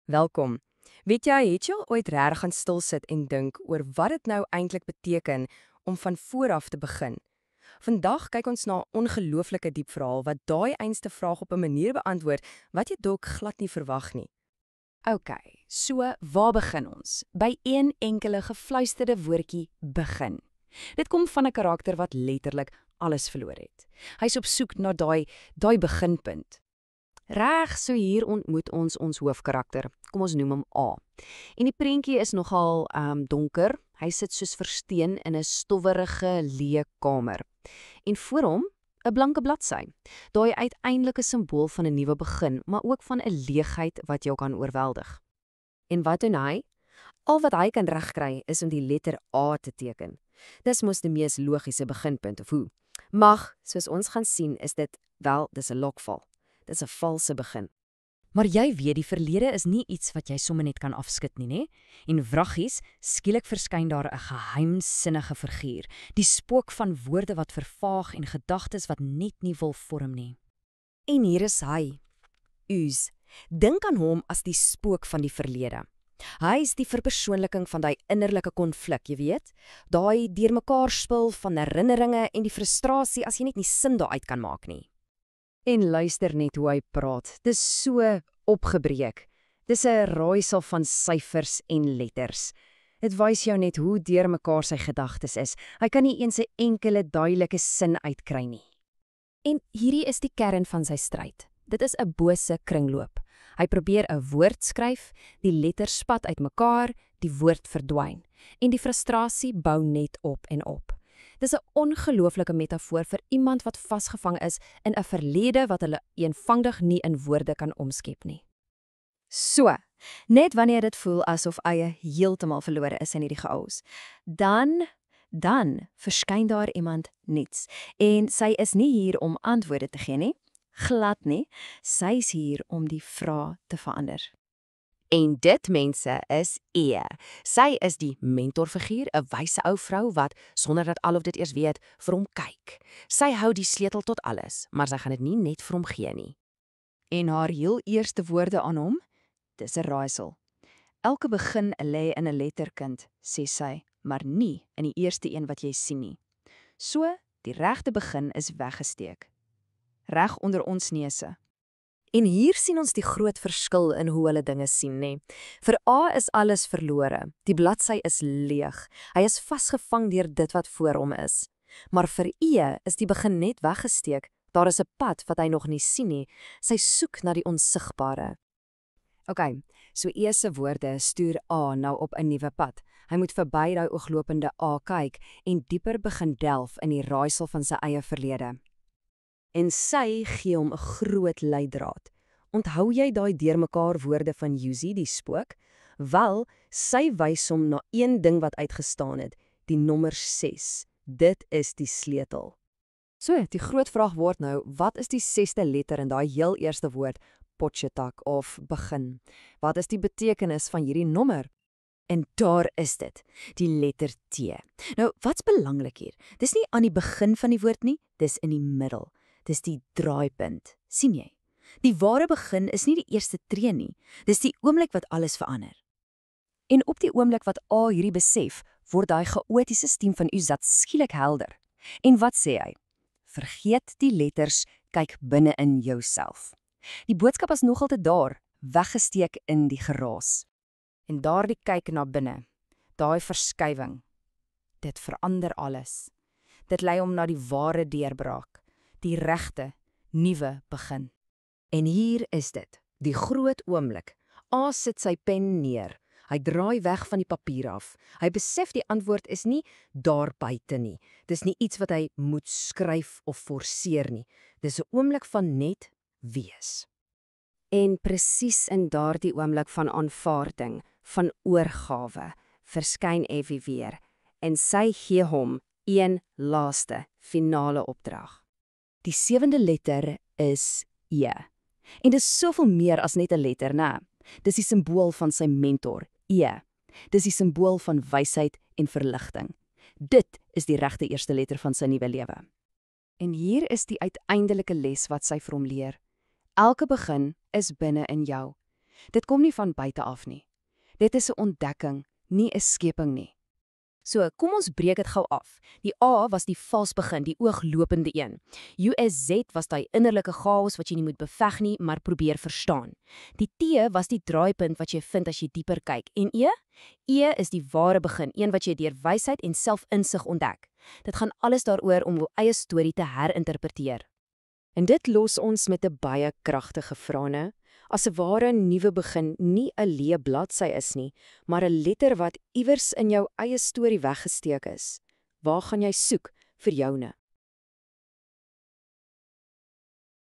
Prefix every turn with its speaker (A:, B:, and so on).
A: Welkom. Weet jy, het jy al ooit reg gaan stil sit en dink oor wat dit nou eintlik beteken om van voor af te begin? Vandag kyk ons na 'n ongelooflike diep verhaal wat daai einste vraag op 'n manier beantwoord wat jy dalk glad nie verwag nie.
B: OK, so waar begin ons? By een enkele gefluisterde woordjie begin. Dit kom van 'n karakter wat letterlik alles verloor het. Hy's op soek na daai beginpunt. Reg, so hier ontmoet ons hoofkarakter. Kom ons noem hom A. En die prentjie is nogal donker. Hy sit soos versteen in 'n stowwerige, leë kamer. En voor hom 'n blanke bladsy. Daai uiteindelike simbool van 'n nuwe begin, maar ook van 'n leegheid wat jou kan oorweldig.
A: En wat doen hy? Al wat hy kan regkry is om die letter A te teken. Dis mos die mees logiese beginpunt of hoe? Mag, soos ons gaan sien, is dis 'n lokval. Dis 'n valse begin.
B: Maar jy weet, die verlede is nie iets wat jy sommer net kan afskud nie, né? En wraggies, skielik verskyn daar 'n geheimsinnige figuur, die spook van woorde wat vervaag en gedagtes wat net nie wil vorm nie.
A: En hier is hy. Uz. Dink aan hom as die spook van die verlede. Hy is die verpersoonliking van daai innerlike konflik, jy weet? Daai deurmekaar spil van herinneringe en die frustrasie as jy net nie sin daaruit kan maak nie. En luister net hoe hy praat. Dis so opgebreek. Dis 'n raaisel van syfers en letters. Dit wys jou net hoe deurmekaar sy gedagtes is. Hy kan nie eens 'n enkele duidelike sin uitkry nie.
B: En hierdie is die kern van sy stryd. Dit is 'n bose kringloop. Hy probeer 'n woord skryf, die letters spat uitmekaar, die woord verdwyn. En die frustrasie bou net op en op. Dis 'n ongelooflike metafoor vir iemand wat vasgevang is in 'n verlede wat hulle eenvoudig nie in woorde kan omskep nie.
A: So, net wanneer dit voel asof eie heeltemal verlore is in hierdie chaos, dan verskyn daar iemand nuuts. En sy is nie hier om antwoorde te gee nie, glad nie. Sy's hier om die vrae te verander. En dit, mense, is E. Sy is die mentorfiguur, 'n wyse ou vrou wat, sonder dat al of dit eers weet, vir hom kyk. Sy hou die sleutel tot alles, maar sy gaan dit nie net vir hom gee nie. En haar heel eerste woorde aan hom? Dis 'n raaisel. Elke begin lê in 'n letterkind, sê sy, maar nie in die eerste een wat jy sien nie. So, die regte begin is weggesteek. Reg onder ons neuse. En hier sien ons die groot verskil in hoe hulle dinge sien, nê. Vir A is alles verlore. Die bladsy is leeg. Hy is vasgevang deur dit wat voor hom is. Maar vir E is die begin net weggesteek. Daar is 'n pad wat hy nog nie sien nie. Sy soek na die onsigbare. OK, so E se woorde stuur A nou op 'n nuwe pad. Hy moet verby daai ooglopende A kyk en dieper begin delf in die raaisel van sy eie verlede. En sy gee hom 'n groot leidraad. Onthou jy daai deurmekaar woorde van Yuzi, die spook? Wel, sy wys hom na een ding wat uitgestaan het, die nommer 6. Dit is die sleutel. So, die groot vraag word nou, wat is die 6ste letter in daai heel eerste woord, Potchetak of begin? Wat is die betekenis van hierdie nommer? En daar is dit, die letter T. Nou, wat's belangrik hier? Dis nie aan die begin van die woord nie, dis in die middel. Dis die draaipunt, sien jy? Die ware begin is nie die eerste tree nie, dis die oomblik wat alles verander. En op die oomblik wat A hierdie besef, word daai chaotiese stem van Uzat skielik helder. En wat sê hy? Vergeet die letters, kyk binne in jouself. Die boodskap is nog altyd daar, weggesteek in die geraas. En daardie kyk na binne, daai verskywing, dit verander alles. Dit lei hom na die ware deurbraak. Die regte, nuwe begin. En hier is dit, die groot oomblik. A sit sy pen neer. Hy draai weg van die papier af. Hy besef die antwoord is nie daar buite nie. Dis nie iets wat hy moet skryf of forceer nie. Dis 'n oomblik van net wees. En presies in daardie oomblik van aanvaarding, van oorgawe, verskyn Effie weer. En sy gee hom een laaste, finale opdrag. Die 7de letter is E. En dis soveel meer as net 'n letter, né? Dis die simbool van sy mentor, E. Dis die simbool van wysheid en verligting. Dit is die regte eerste letter van sy nuwe lewe. En hier is die uiteindelike les wat sy vir hom leer. Elke begin is binne in jou.
B: Dit kom nie van buite af nie. Dit is 'n ontdekking, nie 'n skeping nie. So, kom ons breek dit gou af. Die A was die vals begin, die ooglopende een. USZ was daai innerlike chaos wat jy nie moet beveg nie, maar probeer verstaan. Die T was die draaipunt wat jy vind as jy dieper kyk. En E? E is die ware begin, een wat jy deur wysheid en selfinsig ontdek. Dit gaan alles daaroor om jou eie storie te herinterpreteer.
A: En dit los ons met 'n baie kragtige vraag. As 'n ware nuwe begin nie 'n leë bladsy is nie, maar 'n letter wat iewers in jou eie storie weggesteek is. Waar gaan jy soek vir joune?